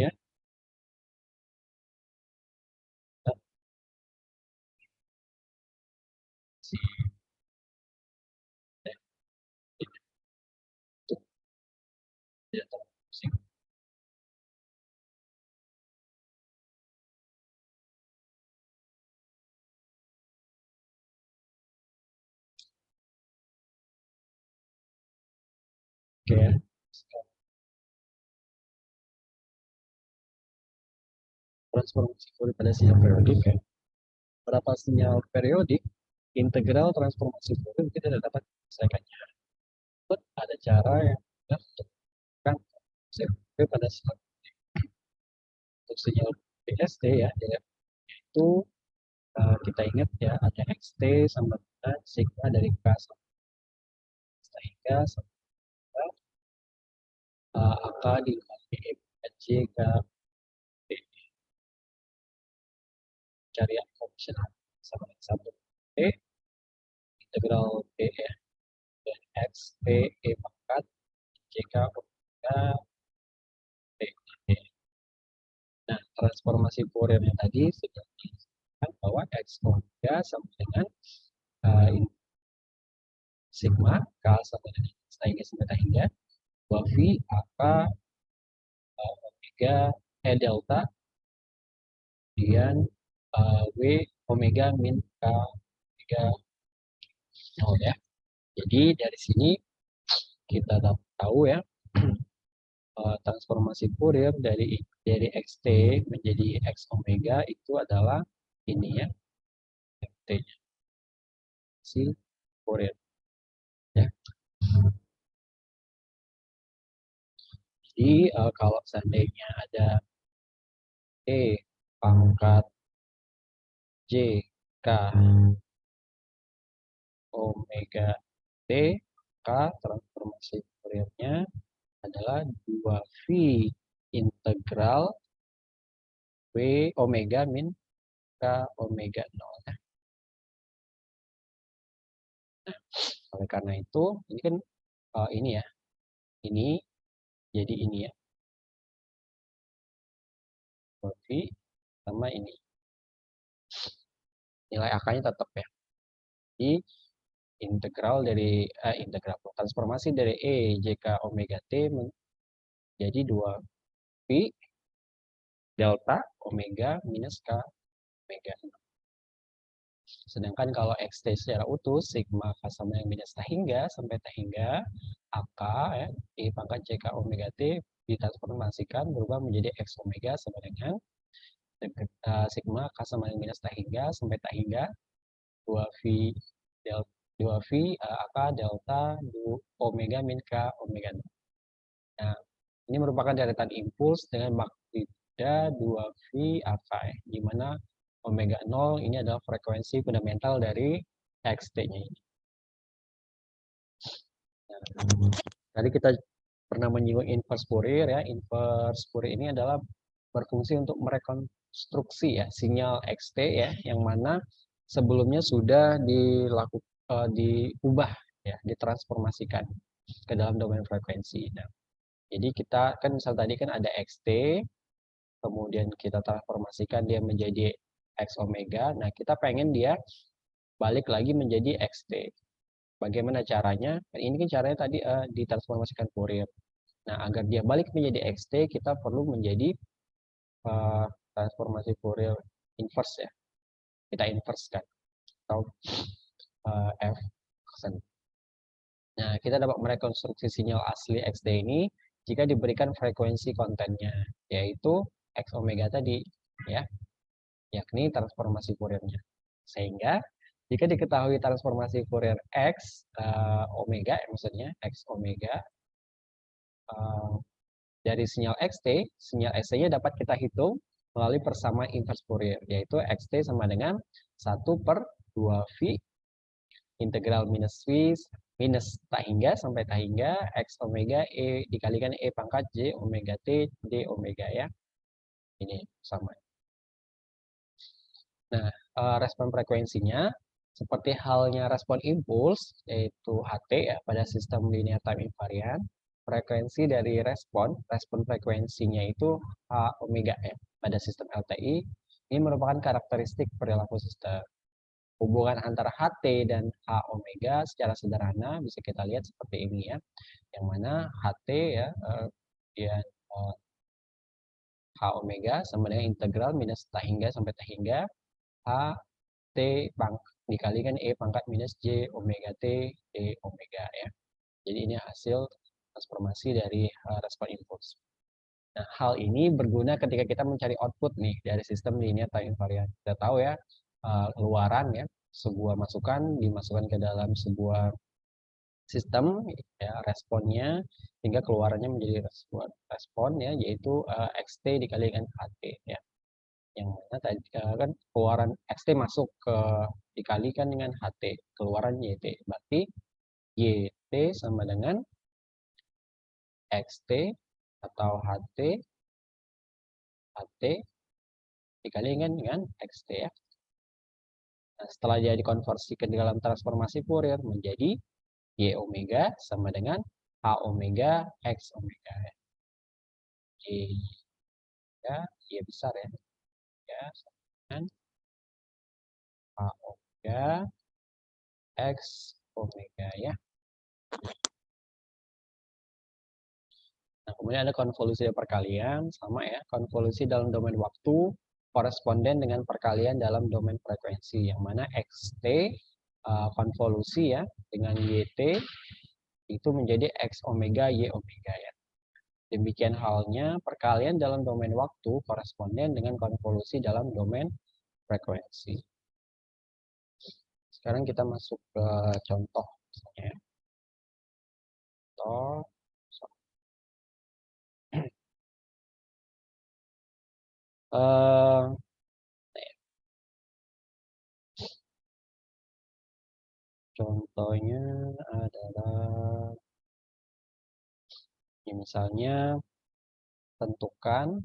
ya. Si itu tidak terpusing. Oke ya. Transformasi Fourier pada sinyal periodik ya. Berapa sinyal periodik integral transformasi Fourier kita tidak dapat menyelesaikannya. Ada cara yang mudah untuk melakukan transformasi pada sinyal untuk sinyal BST ya, yaitu kita ingat ya ada XT sama dengan sigma dari K sehingga AK dikali J K P carian fungsional sama dengan 1 P integral P ya dan X P E pangkat JK omega P. Nah, transformasi Fouriernya tadi sudah dijelaskan bahwa X omega sama dengan sigma K sama dengan hingga sampai hingga 2V AK omega delta kemudian W omega min K omega 0 ya. Jadi dari sini kita tahu ya transformasi Fourier dari XT menjadi X omega itu adalah ini ya XT-nya si Fourier ya. Jadi kalau seandainya ada E pangkat J K omega T, K transformasi Fouriernya adalah 2V integral W omega min K omega 0 ya. Nah, oleh karena itu ini kan ini ya. Ini jadi ini ya. 2V sama ini. Nilai AK-nya tetap ya. Jadi integral dari integral transformasi dari E JK omega T menjadi 2V delta omega minus K omega 0. Sedangkan kalau XT secara utuh sigma K sama yang minus hingga sampai hingga AK ya, I pangkat JK omega T ditransformasikan berubah menjadi X omega sama dengan sigma K sama yang minus hingga sampai hingga 2V delta 2V AK delta omega min K omega 0. Nah, ini merupakan deretan impuls dengan magnitudo 2V AK ya, di mana omega 0 ini adalah frekuensi fundamental dari XT-nya ini. Nah, tadi kita pernah menyinggung inverse Fourier ya. Inverse Fourier ini adalah berfungsi untuk merekonstruksi ya sinyal XT ya yang mana sebelumnya sudah diubah ya, ditransformasikan ke dalam domain frekuensi. Nah, jadi kita kan misal tadi kan ada XT kemudian kita transformasikan dia menjadi X omega. Nah, kita pengen dia balik lagi menjadi XT. Bagaimana caranya? Ini kan caranya tadi ditransformasikan Fourier. Nah, agar dia balik menjadi XT, kita perlu menjadi transformasi Fourier inverse ya. Kita inverse kan atau F. Nah, kita dapat merekonstruksi sinyal asli XT ini jika diberikan frekuensi kontennya, yaitu X omega tadi ya, yakni transformasi Fouriernya. Sehingga jika diketahui transformasi Fourier X omega, maksudnya X omega dari sinyal XT, sinyal XT-nya dapat kita hitung melalui persamaan inverse Fourier, yaitu XT sama dengan 1/2V integral minus V minus hingga sampai hingga X omega E dikalikan E pangkat J omega T D omega ya. Ini sama. Nah, respon frekuensinya seperti halnya respon impuls yaitu HT ya pada sistem linear time invariant. frekuensi dari respon frekuensinya itu H omega ya. Pada sistem LTI, ini merupakan karakteristik perilaku sistem. Hubungan antara HT dan H omega secara sederhana bisa kita lihat seperti ini ya. Yang mana HT ya, kemudian H omega sama dengan integral minus T hingga sampai T hingga H T dikalikan E pangkat minus J omega T D omega ya. Jadi ini hasil transformasi dari respon impuls. Nah, hal ini berguna ketika kita mencari output nih dari sistem linear time invariant. Kita tahu ya, keluaran ya, sebuah masukan dimasukkan ke dalam sebuah sistem ya, responnya hingga keluarannya menjadi respon ya, yaitu xt dikalikan ht ya. Yang mana tadi kan keluaran xt masuk ke dikalikan dengan ht, keluaran yt. Berarti yt sama dengan xt atau ht dikalikan dengan xt ya. Nah, setelah dia dikonversi ke dalam transformasi Fourier menjadi y omega sama dengan h omega x omega ya. Y besar ya. Ya sama dengan h omega x omega ya. Nah, kemudian ada konvolusi perkalian, sama ya, konvolusi dalam domain waktu koresponden dengan perkalian dalam domain frekuensi, yang mana xt konvolusi ya dengan yt itu menjadi x omega y omega ya. Demikian halnya perkalian dalam domain waktu koresponden dengan konvolusi dalam domain frekuensi. Sekarang kita masuk ke contoh misalnya ya. Contoh contohnya adalah ya, misalnya tentukan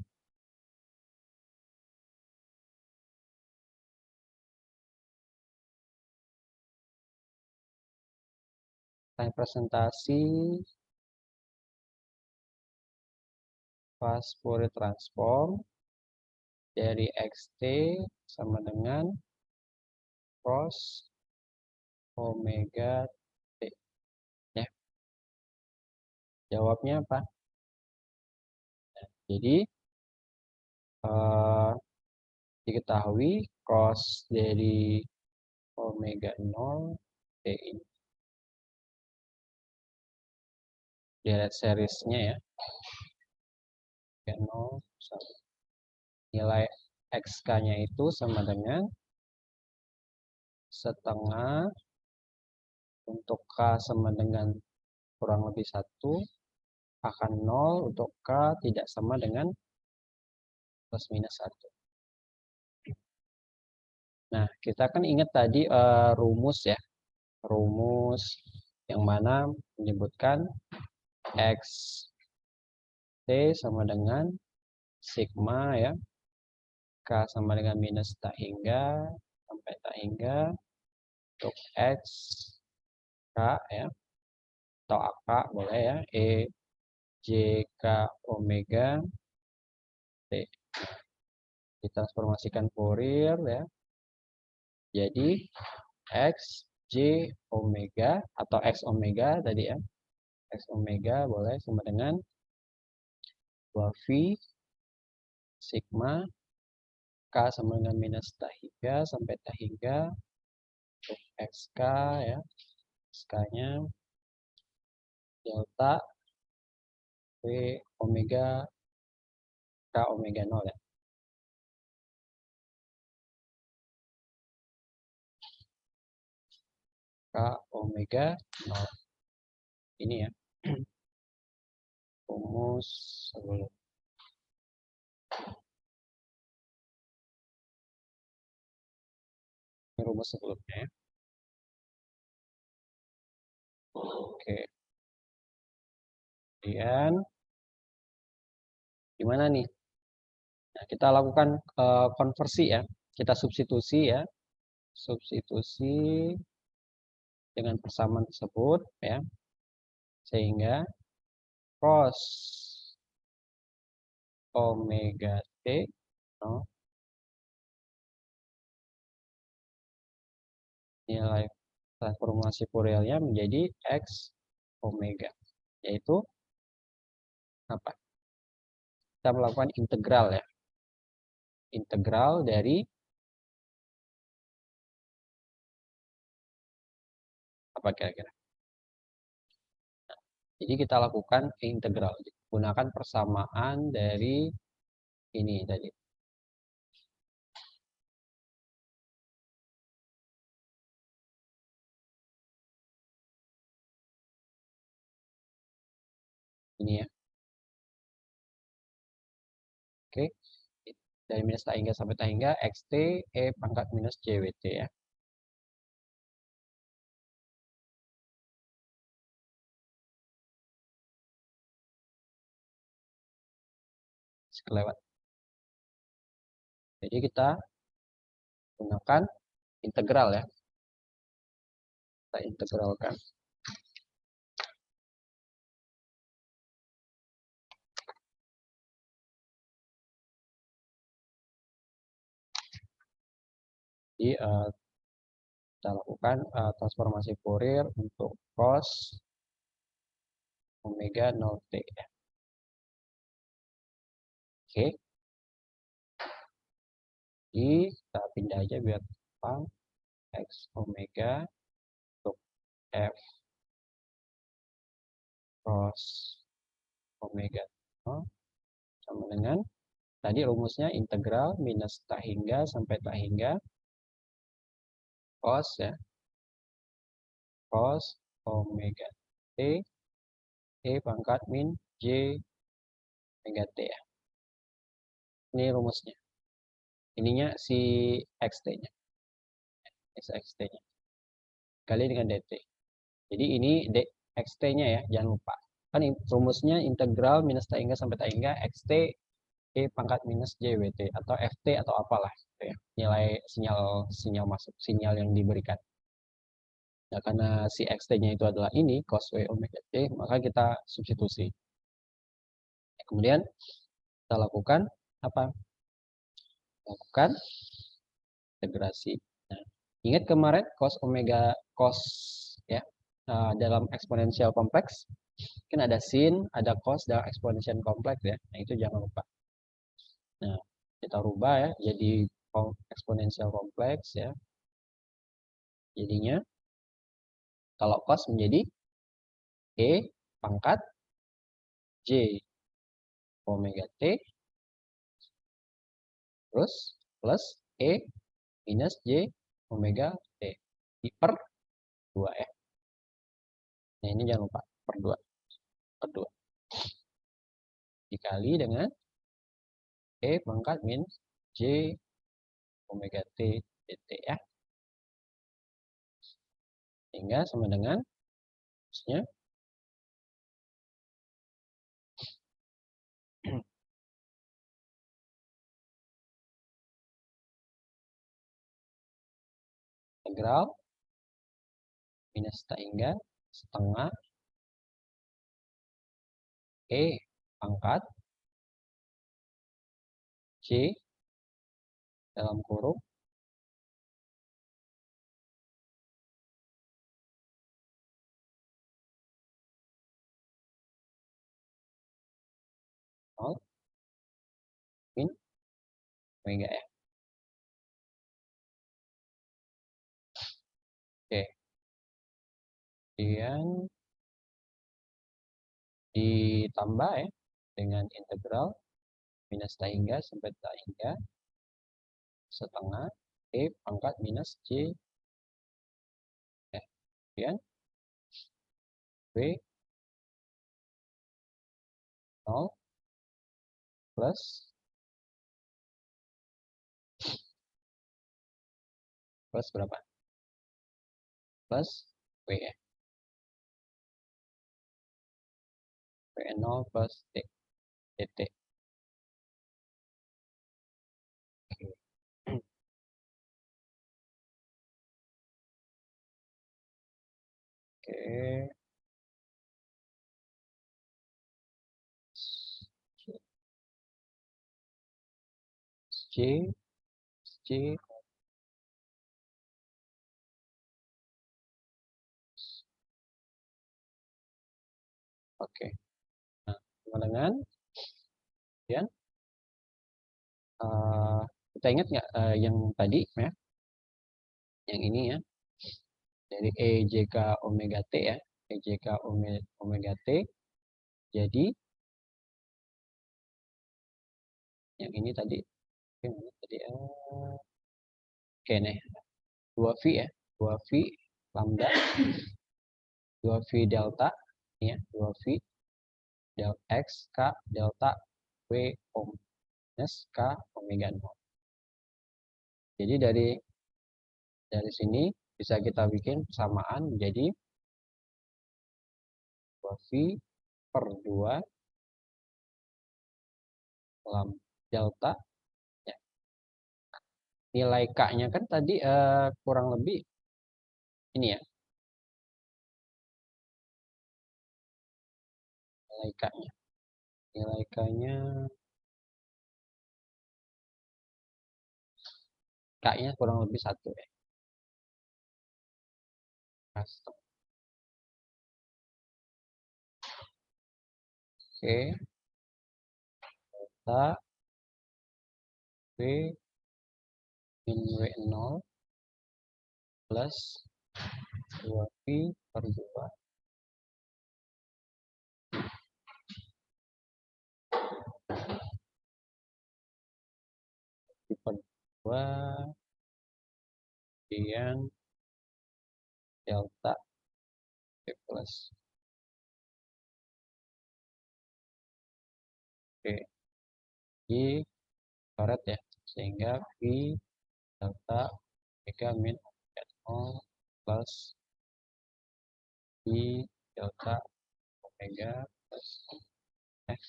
representasi pas Fourier transform dari xt sama dengan cos omega t ya. Jawabnya apa? Nah, jadi diketahui cos dari omega 0 t ini lihat seriesnya ya, omega 0 nilai xk-nya itu sama dengan setengah untuk k sama dengan kurang lebih 1 akan 0 untuk k tidak sama dengan plus minus 1. Nah, kita kan ingat tadi rumus ya. Rumus yang mana menyebutkan x t sama dengan sigma ya. K sama dengan minus tak hingga sampai tak hingga untuk x k ya. Atau ak boleh ya. E j k omega t. Ditransformasikan Fourier ya. Jadi x j omega atau x omega tadi ya. X omega boleh sama dengan 2V sigma K sama dengan minus tak hingga sampai tak hingga untuk XK ya. XK-nya delta V omega K omega 0 ya. K omega 0. Ini ya. Rumus sebelum. Ini rumus sebelumnya ya. Oke. Kemudian gimana nih? Nah, kita lakukan konversi ya. Kita substitusi ya. Substitusi dengan persamaan tersebut ya. Sehingga cos omega t, no, nilai transformasi Fourier-nya menjadi x omega, yaitu apa? Kita melakukan integral ya, integral dari apa kira-kira? Jadi kita lakukan integral, gunakan persamaan dari ini tadi. Ini ya. Oke. Dari minus tak hingga sampai tak hingga xt e pangkat minus jwt ya. Kelewat. Jadi kita gunakan integral ya. Kita integralkan. Jadi kita lakukan transformasi Fourier untuk cos omega 0t ya. Oke. Jadi kita pindah aja biar gampang. X omega untuk f cos omega 0 sama dengan tadi rumusnya integral minus tak hingga sampai tak hingga cos ya, cos omega t e pangkat min j omega t ya. Ini rumusnya. Ininya si xt-nya. xt-nya. Kali dengan dt. Jadi ini xt-nya ya, jangan lupa. Kan rumusnya integral minus tak hingga sampai tak hingga xt e pangkat minus jwt atau ft atau apalah gitu ya. Nilai sinyal masuk, sinyal yang diberikan. Nah, karena si xt-nya itu adalah ini cos w omega t, maka kita substitusi. Kemudian kita lakukan apa? Lakukan integrasi. Nah, ingat kemarin cos omega cos ya, dalam eksponensial kompleks kan ada sin, ada cos dalam eksponensial kompleks ya. Nah, itu jangan lupa. Nah, kita rubah ya jadi eksponensial kompleks ya. Jadinya kalau cos menjadi e pangkat j omega t terus plus e minus j omega t per 2 ya. Nah, ini jangan lupa per 2. Per 2. Dikali dengan e pangkat min j omega t dt ya. Sehingga sama dengan maksudnya integral minus tak hingga setengah e pangkat c dalam kurung nol min omega ya. Oke. Kemudian ditambah ya dengan integral minus tak hingga sampai tak hingga setengah e pangkat minus c ya. Kemudian w 0 plus berapa? Plus w ya. W 0 plus t dt. Oke. C, C, oke. Nah, sama dengan kemudian kita ingat nggak yang tadi ya, yang ini ya, dari EJK omega T ya, EJK omega T. Jadi yang ini tadi, oke nih, 2V ya, 2V lambda, 2V delta, ya, 2V del X K delta W minus K omega 0. Jadi dari sini bisa kita bikin persamaan menjadi 2V per 2 delta ya. Nilai K-nya kan tadi kurang lebih ini ya. Nilai K-nya. Nilai K-nya K-nya kurang lebih 1 ya. Custom. Oke. Delta W min W0 plus 2V per 2 per 2 kemudian delta V plus. Oke. Jadi coret ya, sehingga V delta omega min omega 0 plus V delta omega plus F.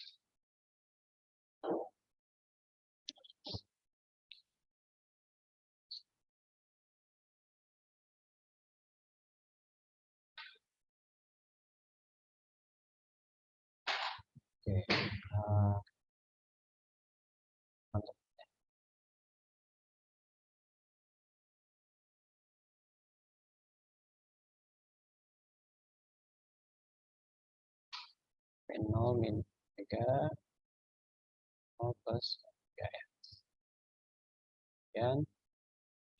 Oke, mantap. V0 min omega 0 plus omega ya. Kemudian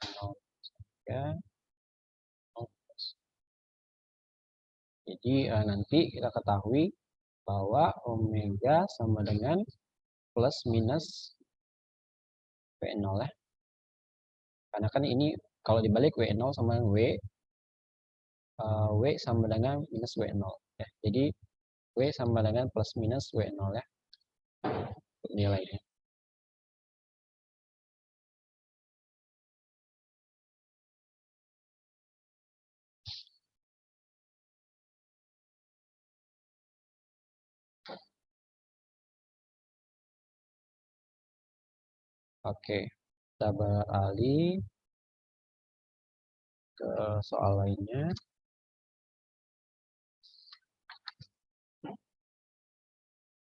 0 plus omega 0 plus. Jadi nanti kita ketahui bahwa omega sama dengan plus minus W0 ya. Karena kan ini kalau dibalik W0 sama dengan W sama dengan minus W0 ya. Jadi W sama dengan plus minus W0 ya. Nilainya. Oke, kita beralih ke soal lainnya.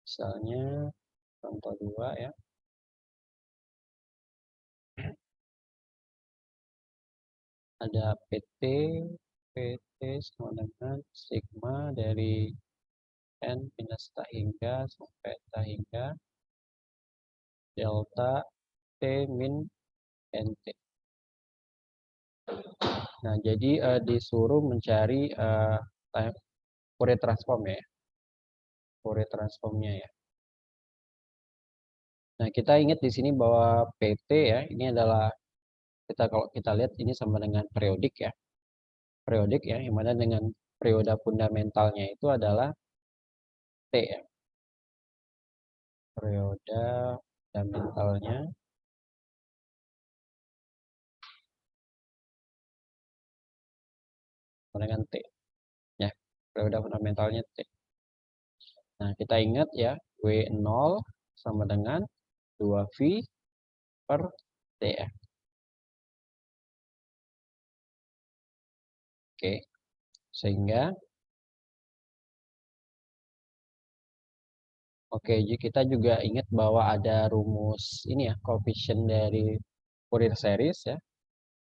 Misalnya contoh 2 ya. Ada PT sama dengan sigma dari N minus ta hingga sampai ta hingga delta T min NT. Nah, jadi disuruh mencari Fourier transform ya. Fourier transformnya ya. Nah, kita ingat di sini bahwa PT ya, ini adalah kalau kita lihat ini sama dengan periodik ya. Periodik ya, yang mana dengan periode fundamentalnya itu adalah T ya. Periode fundamentalnya sama dengan T. Ya, periode fundamentalnya T. Nah, kita ingat ya, W0 sama dengan 2V per T ya. Oke, sehingga Oke, jadi kita juga ingat bahwa ada rumus ini ya, koefisien dari Fourier series ya.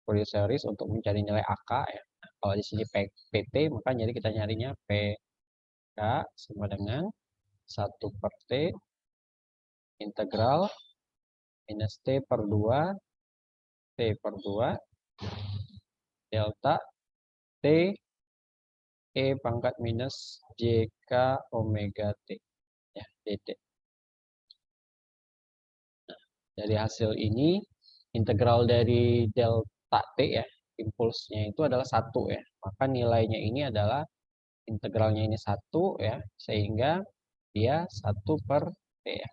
Fourier series untuk mencari nilai AK ya. Nah, kalau di sini PT, maka jadi kita nyarinya PK sama dengan 1 per T integral minus T per 2 T per 2 delta T E pangkat minus JK omega T ya, dt. Dari hasil ini integral dari delta T ya, impulsnya itu adalah 1 ya. Maka nilainya ini adalah integralnya ini 1 ya, sehingga dia 1 per T ya.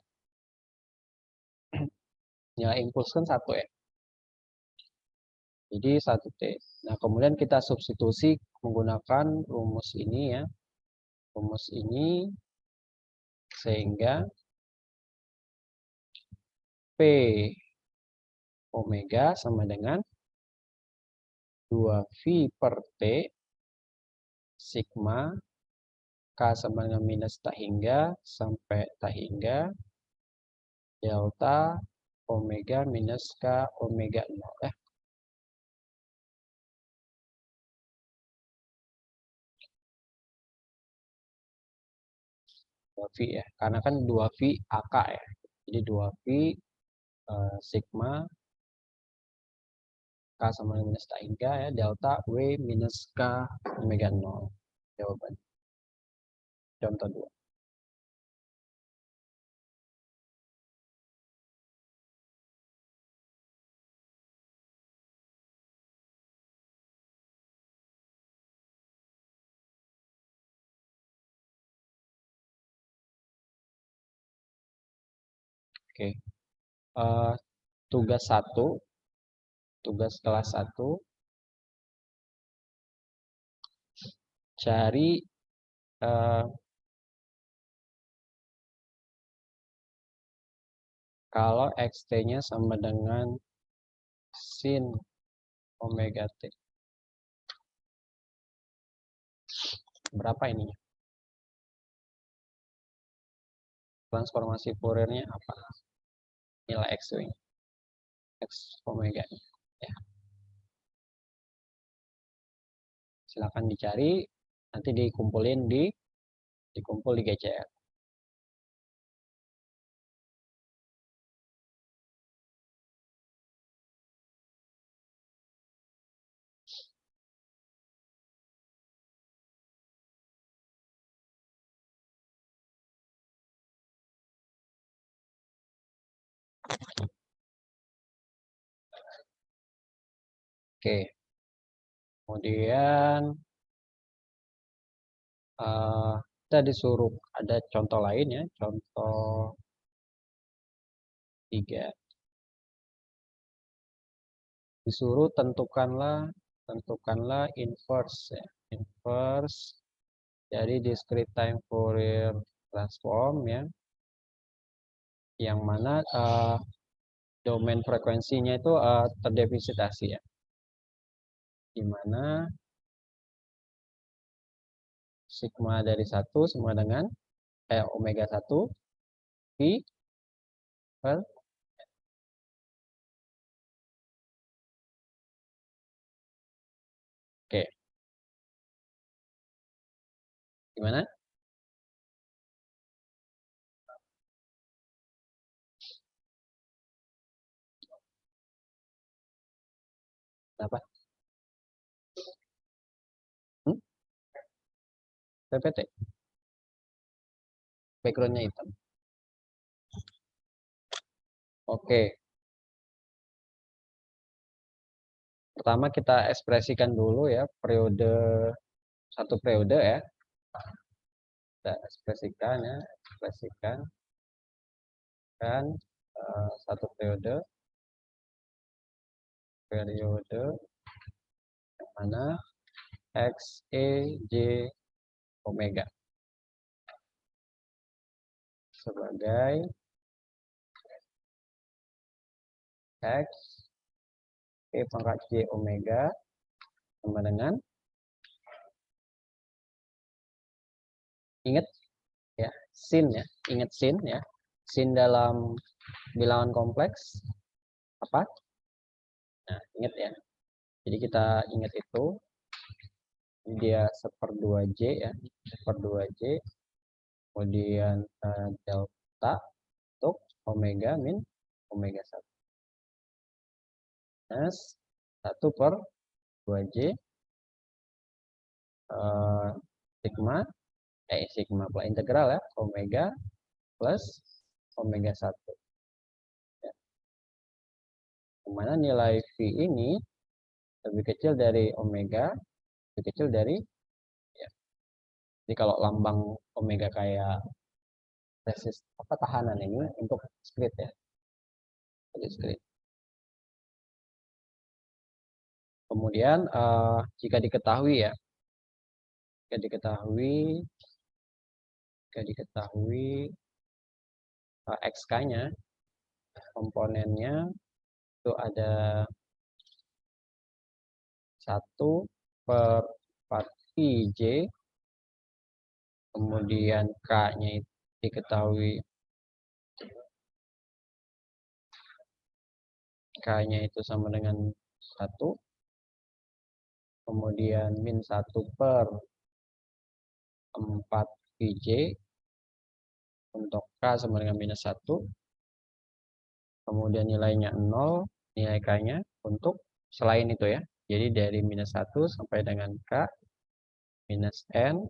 Nilai impuls kan 1 ya. Jadi 1 T. Nah, kemudian kita substitusi menggunakan rumus ini ya. Rumus ini sehingga P omega sama dengan 2V per T sigma K sama dengan minus tak hingga sampai tak hingga delta omega minus K omega 0 ya. 2V ya. Karena kan 2V AK ya. Jadi 2V sigma K sama dengan minus tak hingga ya delta W minus K omega 0. Jawaban. Contoh 2. Oke. Tugas 1, tugas kelas 1, cari kalau xt-nya sama dengan sin omega t. Berapa ininya? Transformasi Fourier-nya apa? Nilai x-nya. X omega. Ya. Silakan dicari, nanti dikumpulin dikumpul di GCR. Oke. Kemudian kita disuruh ada contoh lain ya, contoh 3. Disuruh tentukanlah inverse ya. Inverse dari discrete time Fourier transform ya. Yang mana domain frekuensinya itu terdefisitasi ya. Di mana sigma dari 1 sama dengan omega 1 V per Oke. Gimana? Kenapa? PPT. Backgroundnya hitam. Oke. Pertama kita ekspresikan dulu ya periode satu periode ya. Kita ekspresikan ya, ekspresikan kan satu periode yang mana x e j omega sebagai x e pangkat j omega sama dengan, ingat ya, sin ya, ingat sin ya. Sin dalam bilangan kompleks apa? Nah, ingat ya. Jadi kita ingat itu dia 1/2J ya, 1/2J, kemudian delta untuk omega min omega 1 minus 1/2J sigma sigma pula integral ya omega plus omega 1 ya. Dimana nilai V ini lebih kecil dari omega, lebih kecil dari ya. Jadi kalau lambang omega kayak resist tahanan ini untuk discrete ya. Discrete. Kemudian jika diketahui ya, jika diketahui XK-nya, komponennya itu ada 1/4PJ, kemudian K-nya diketahui, K-nya itu sama dengan 1, kemudian min 1/4PJ, untuk K sama dengan minus 1, kemudian nilainya 0, nilai K-nya untuk selain itu ya. Jadi dari minus 1 sampai dengan K minus N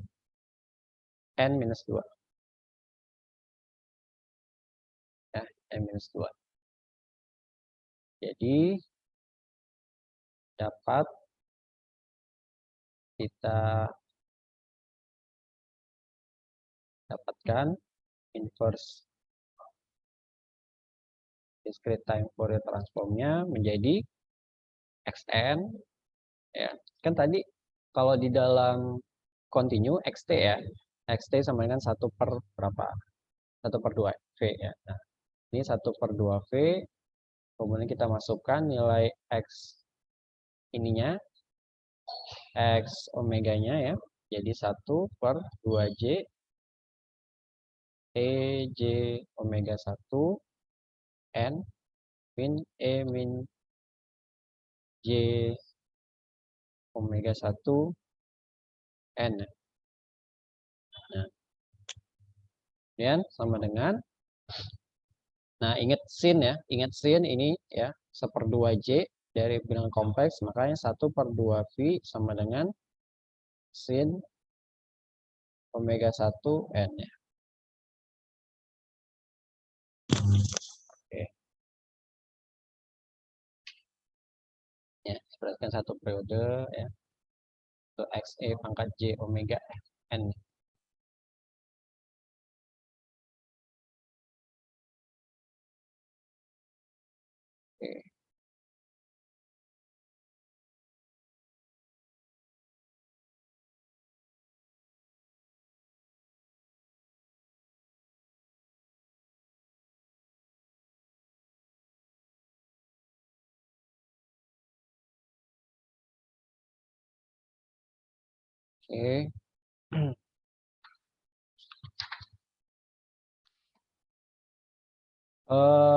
minus 2. Ya, N minus 2. Jadi dapat kita dapatkan inverse discrete time Fourier transformnya menjadi xn ya. Kan tadi kalau di dalam continue xt ya, xt sama dengan 1 per berapa, 1/2 V ya. Nah, ini 1/2 V, kemudian kita masukkan nilai x ininya, x omeganya ya, jadi 1/2J EJ omega 1 N min E min J omega 1 N. Nah, kemudian sama dengan, nah ingat sin ya, ingat sin ini ya 1/2J dari bilangan kompleks, makanya 1/2 V sama dengan sin omega 1 N ya. Oke. Ya, sepertikan satu periode ya. Untuk XE pangkat J omega N. Oke. Oke.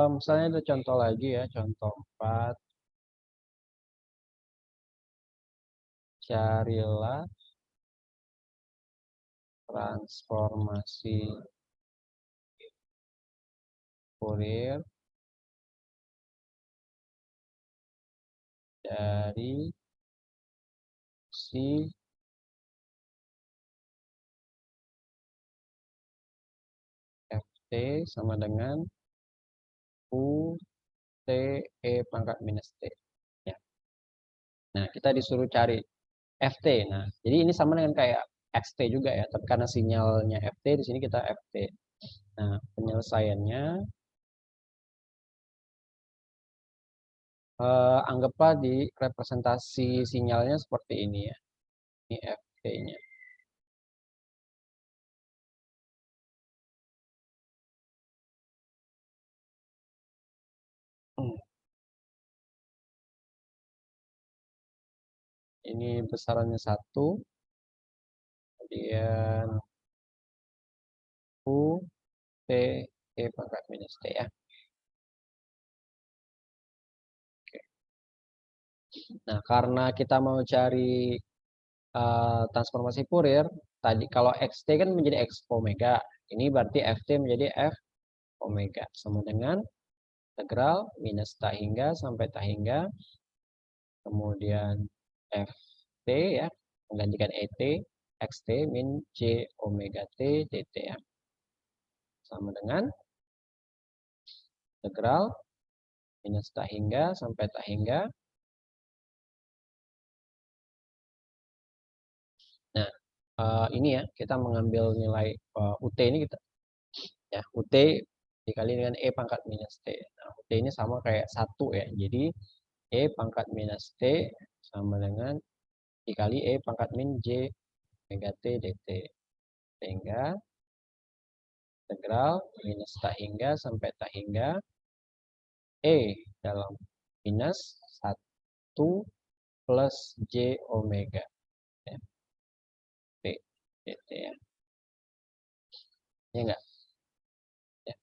Misalnya ada contoh lagi ya, contoh 4. Carilah transformasi Fourier dari si Ft sama dengan U T E pangkat minus T. Ya. Nah, kita disuruh cari Ft. Nah, jadi ini sama dengan kayak Xt juga ya, tapi karena sinyalnya Ft, di sini kita Ft. Nah, penyelesaiannya anggaplah di representasi sinyalnya seperti ini ya. Ini Ft-nya. Ini besarannya 1, kemudian U T, E pangkat minus T ya. Oke. Nah, karena kita mau cari transformasi Fourier, tadi kalau XT kan menjadi X omega, ini berarti FT menjadi F omega, sama dengan integral minus tak hingga sampai tak hingga, kemudian FT ya, menggantikan ET, XT min J omega T dt ya, sama dengan integral minus tak hingga sampai tak hingga. Nah, ini ya, kita mengambil nilai UT ini kita ya, UT dikali dengan E pangkat minus T. Nah, UT ini sama kayak 1 ya. Jadi E pangkat minus T sama dengan dikali E pangkat min J omega T dt. Sehingga integral minus tak hingga sampai tak hingga E dalam minus 1 plus J omega ya, T dt ya. Ya enggak? Ya.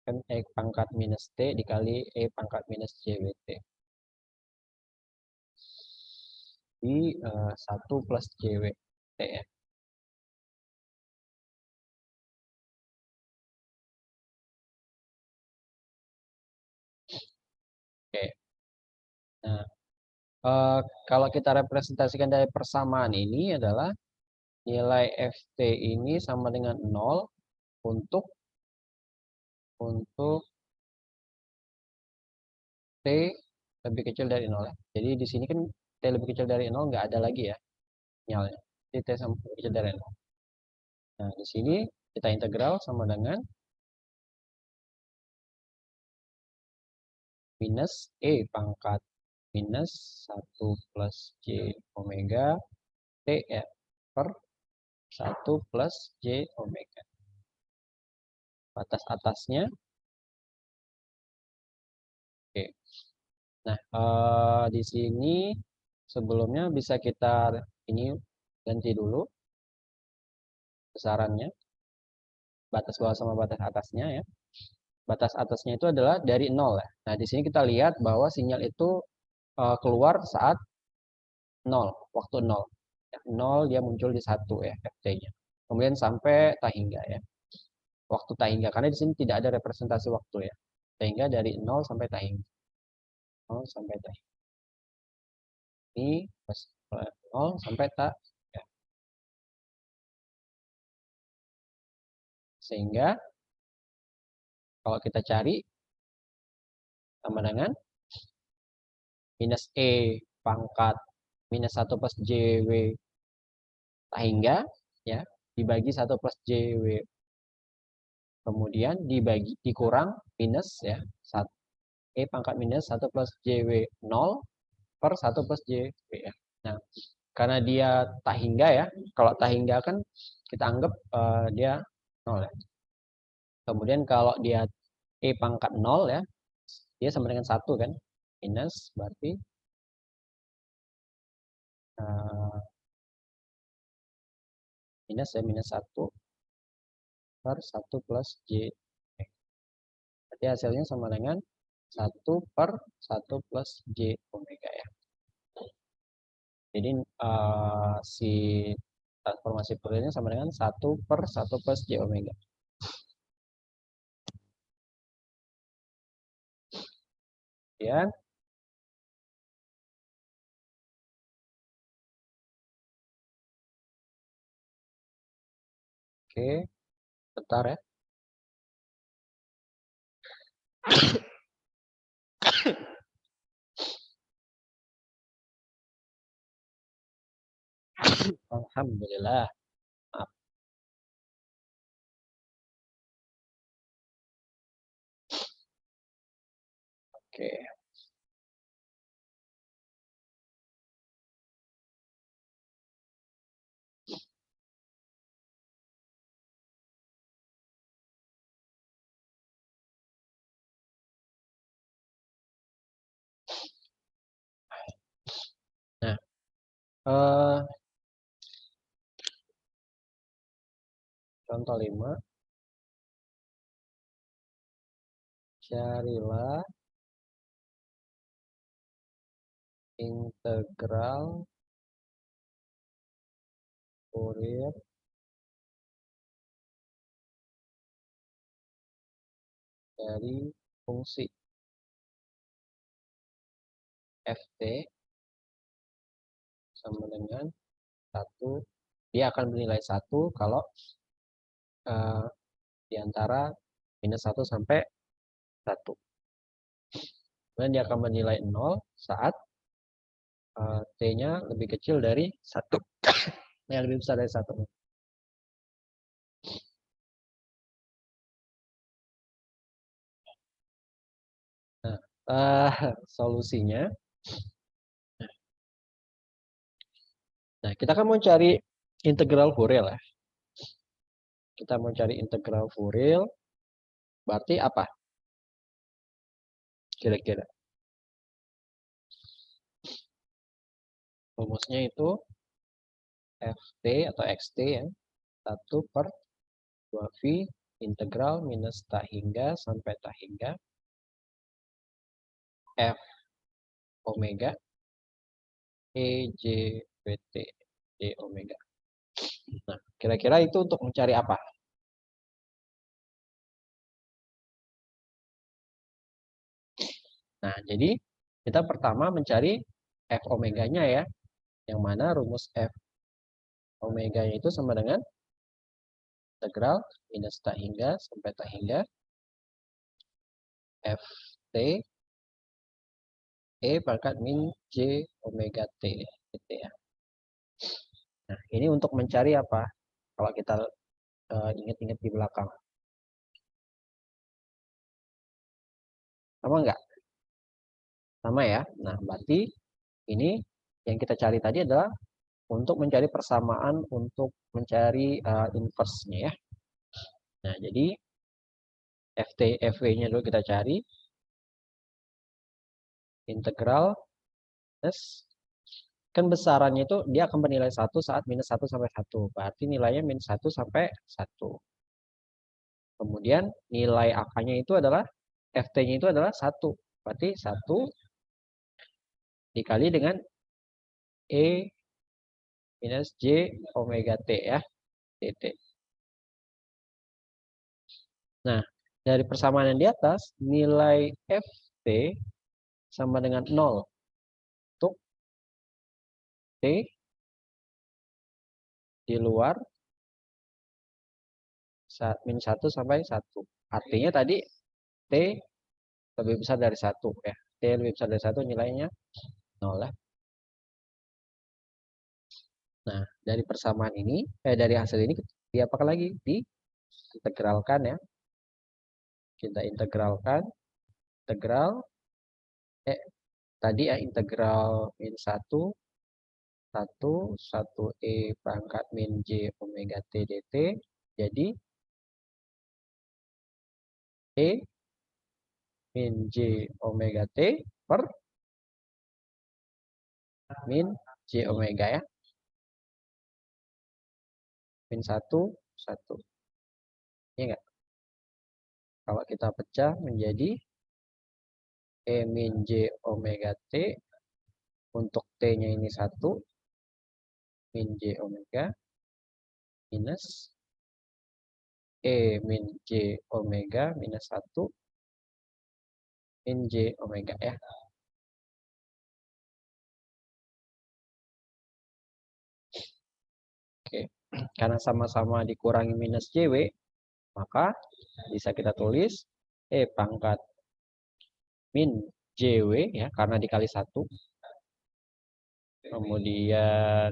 Kan E pangkat minus T dikali E pangkat minus JWT. Di 1 plus JWT ya. Oke. Nah, kalau kita representasikan dari persamaan ini adalah nilai FT ini sama dengan 0 untuk T lebih kecil dari 0 ya. Jadi di sini kan T lebih kecil dari 0 nggak ada lagi ya sinyalnya. Jadi T sama lebih kecil dari 0. Nah, di sini kita integral sama dengan minus E pangkat minus 1 plus J omega T ya, per 1 plus J omega. Batas atasnya. Oke. Nah, di sini sebelumnya bisa kita ini ganti dulu besarannya, batas bawah sama batas atasnya ya. Batas atasnya itu adalah dari 0 ya. Nah, di sini kita lihat bahwa sinyal itu keluar saat 0, waktu 0. Ya, 0 dia muncul di 1 ya, FT-nya. Kemudian sampai tak hingga ya. Waktu tak hingga, karena di sini tidak ada representasi waktu ya. Sehingga dari 0 sampai tak hingga. 0 sampai tak hingga. Ini 0 sampai tak hingga. Sehingga kalau kita cari sama dengan minus E pangkat minus 1 plus JW tak hingga ya, dibagi 1 plus JW, kemudian dibagi dikurang minus ya, 1 E pangkat minus 1 plus JW 0 per 1 plus JW ya. Nah, karena dia tak hingga ya, kalau tak hingga kan kita anggap dia 0 ya. Kemudian kalau dia E pangkat 0 ya, dia sama dengan 1 kan, minus berarti minus ya, minus 1 per 1 plus J. Berarti hasilnya sama dengan 1 per 1 plus J omega ya. Jadi si transformasi Fouriernya sama dengan 1 per 1 plus J omega. Ya. Oke, bentar ya. Alhamdulillah. Maaf. Oke. Nah, contoh 5. Carilah integral Fourier dari fungsi ft sama dengan 1. Dia akan bernilai 1 kalau di antara minus 1 sampai 1. Kemudian dia akan bernilai 0 saat t-nya lebih kecil dari 1. Yang lebih besar dari 1. Nah, solusinya. Nah, kita kan mau cari integral Fourier ya. Kita mau cari integral Fourier, berarti apa? Kira-kira. Rumusnya itu ft atau xt ya. 1/2V integral minus tak hingga sampai tak hingga f omega EJWT d omega. Nah, kira-kira itu untuk mencari apa? Nah, jadi kita pertama mencari f omeganya ya. Yang mana rumus f omeganya itu sama dengan integral minus tak hingga sampai tak hingga ft e pangkat min j omega t gitu ya. Nah, ini untuk mencari apa? Kalau kita ingat-ingat di belakang. Sama enggak? Sama ya. Nah, berarti ini yang kita cari tadi adalah untuk mencari persamaan untuk mencari inverse-nya ya. Nah, jadi ft fw-nya dulu kita cari. Integral plus kan besarannya itu dia akan bernilai 1 saat minus 1 sampai 1. Berarti nilainya minus 1 sampai 1. Kemudian nilai angkanya itu adalah ft-nya itu adalah 1. Berarti 1 dikali dengan e minus j omega t ya, dt. Nah, dari persamaan yang di atas, nilai ft sama dengan 0 untuk t di luar min 1 sampai 1. Artinya tadi t lebih besar dari 1 ya. T lebih besar dari 1 nilainya 0 ya. Nah, dari persamaan ini, dari hasil ini diapakan lagi? Diintegralkan ya. Kita integralkan. Integral tadi ya integral min 1 1 e pangkat min j omega t dt jadi e min j omega t per min j omega ya. Min 1 1. Ini enggak? Kalau kita pecah menjadi e min j omega t untuk t-nya ini 1 min j omega minus e min j omega minus 1 min j omega ya. Oke, karena sama-sama dikurangi minus jw, maka bisa kita tulis e pangkat min jw ya, karena dikali 1. Kemudian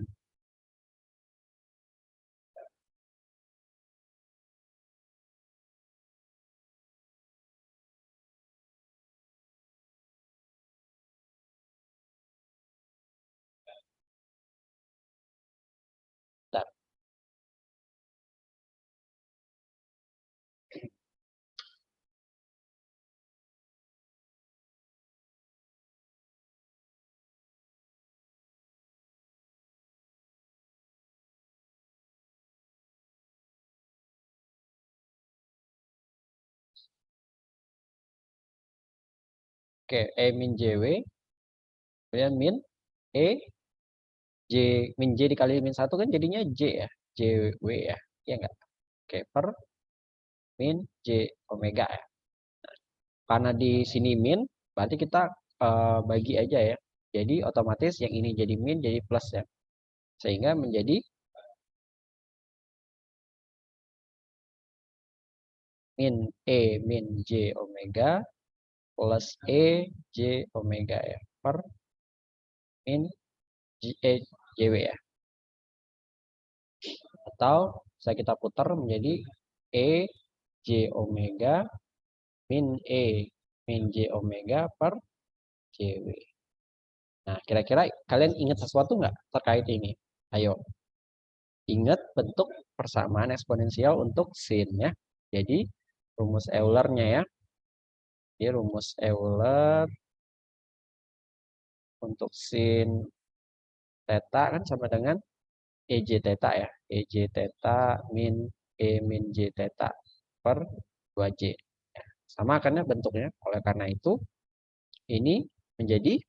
Oke, E min JW, kemudian min E, J, min J dikali min 1 kan jadinya J ya, JW ya, iya nggak? Oke, per min J omega ya. Karena di sini min, berarti kita bagi aja ya. Jadi otomatis yang ini jadi min, jadi plus ya. Sehingga menjadi min E min J omega plus E J omega ya. Per min JW ya. Atau bisa kita putar menjadi E J omega min E min J omega per JW. Nah, kira-kira kalian ingat sesuatu nggak terkait ini? Ayo, ingat bentuk persamaan eksponensial untuk sin ya. Jadi, rumus Euler-nya ya. Jadi, rumus Euler untuk sin theta kan sama dengan EJ theta ya. EJ theta min E min J theta per 2J. Ya, sama kan ya bentuknya. Oleh karena itu, ini menjadi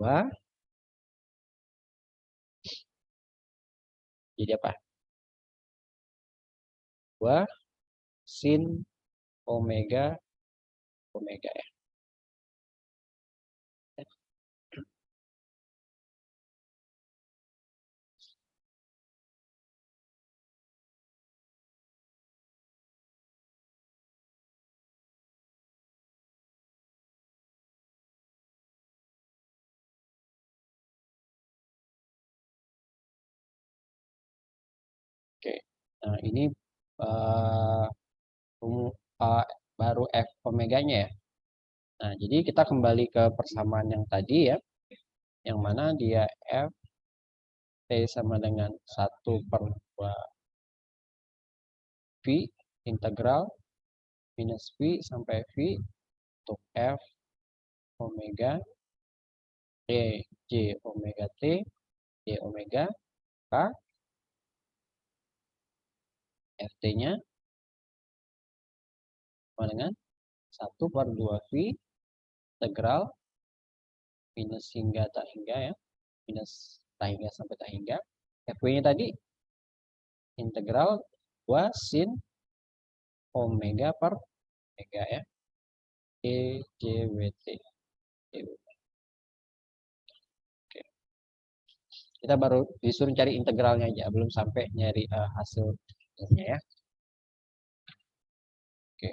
2, jadi apa? 2 sin omega omega ya. Oke. Nah, ini uh, baru F omeganya ya. Nah, jadi kita kembali ke persamaan yang tadi ya, yang mana dia F T sama dengan 1/2 V integral minus V sampai V untuk F omega E J omega T J omega K FT-nya sama dengan 1/2 V integral minus hingga tak hingga ya, minus tak hingga sampai tak hingga. FW-nya tadi integral 2 sin omega per omega ya. EJWT. Oke. Kita baru disuruh cari integralnya aja, belum sampai nyari hasilnya ya. Oke.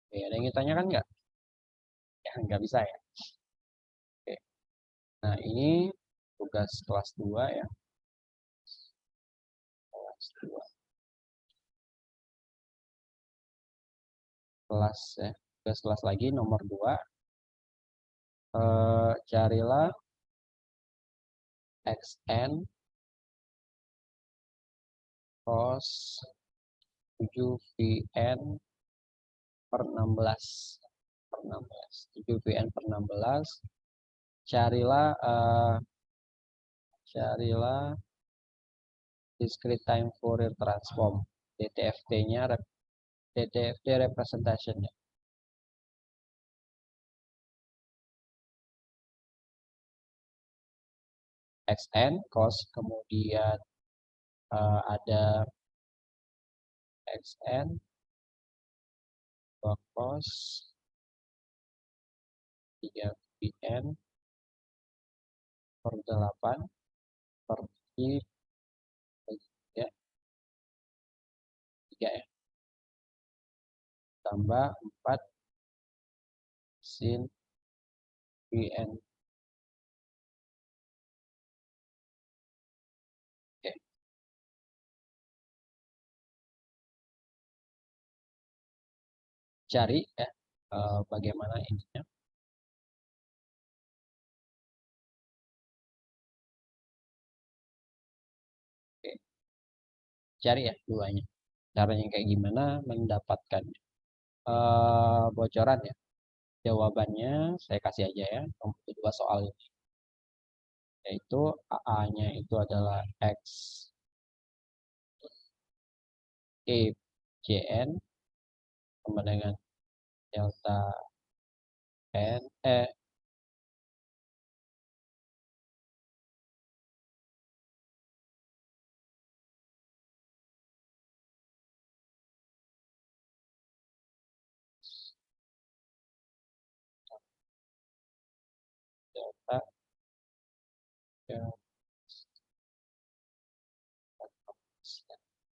Oke, ada yang ditanyakan nggak? Ya, nggak bisa ya. Oke. Nah, ini tugas kelas 2 ya. Kelas 2. Kelas ya. Tugas kelas lagi nomor 2. Carilah xn cos 7vn per 16 per 16 7vn per 16. Carilah discrete time Fourier transform DTFT-nya DTFT representation-nya. Xn cos kemudian ada xn cos 3vn per 8 per I ya, 3 ya, tambah 4 sin vn. Oke. Cari ya bagaimana ininya. Oke. Cari ya duanya. Caranya kayak gimana mendapatkan bocoran ya. Jawabannya saya kasih aja ya, untuk dua soal ini. Yaitu AA-nya itu adalah X E JN sama dengan delta N delta ya.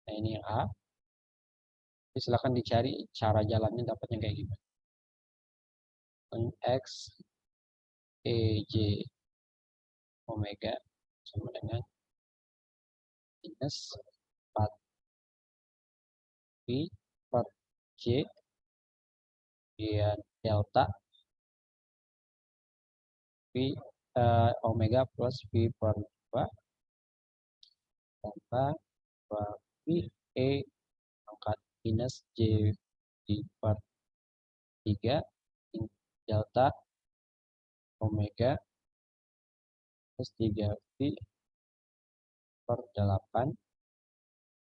Nah ini yang A. Jadi silakan dicari cara jalannya dapatnya kayak gimana. X E J omega sama dengan minus 4 V per J kemudian delta V omega plus V per 2 delta V E pangkat minus J V per 3 delta omega plus 3 V per 8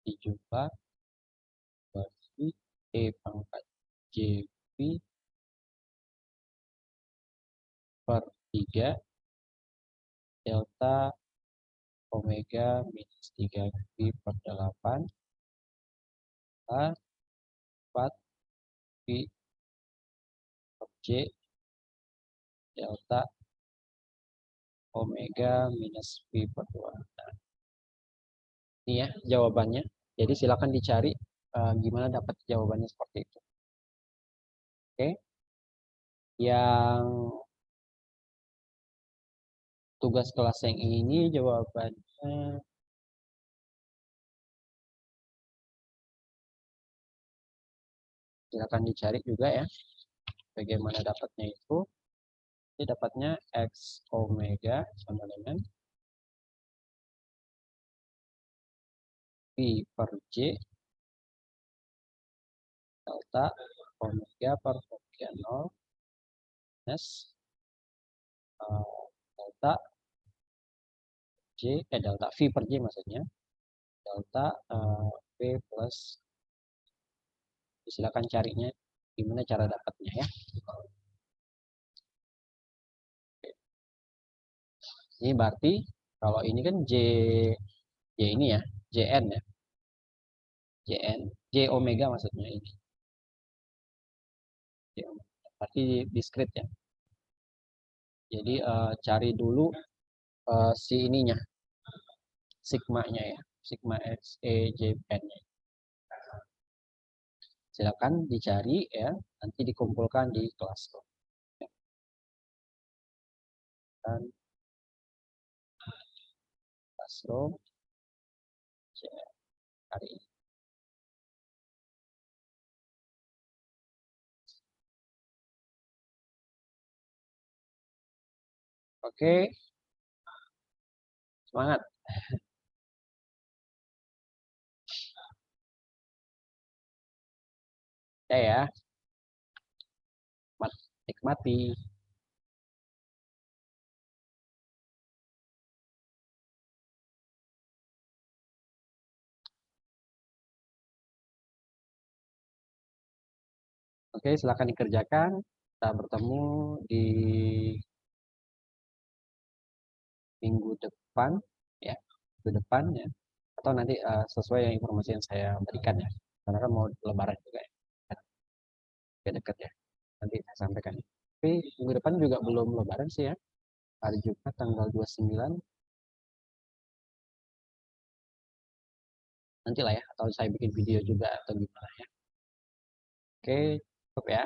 dijumlah bagi E pangkat J V per 3 delta omega minus 3 V per 8 4 V per J delta omega minus V per 2. Nah, ini ya jawabannya. Jadi silakan dicari gimana dapat jawabannya seperti itu. Oke. Yang tugas kelas yang ini jawabannya silakan dicari juga ya. Bagaimana dapatnya itu? Ini dapatnya X omega sama dengan V per J delta omega per omega 0 minus delta delta V per J maksudnya delta V plus, silakan carinya gimana cara dapatnya ya. Ini berarti kalau ini kan J ini ya, JN ya. JN, J omega maksudnya ini. Berarti diskrit ya. Jadi cari dulu si ininya, sigma-nya ya, sigma X E J N-nya. Silakan dicari ya, nanti dikumpulkan di Classroom. Dan Classroom hari ini. Oke, semangat. Ya, nikmati. Oke, silakan dikerjakan. Kita bertemu di minggu depan ya, minggu depan ya. Atau nanti sesuai yang informasi yang saya berikan ya. Karena kan mau lebaran juga ya. Dekat ya. Nanti saya sampaikan. Tapi minggu depan juga belum lebaran sih ya. Hari Jumat tanggal 29 nanti lah ya, atau saya bikin video juga atau gimana ya. Oke, cukup ya.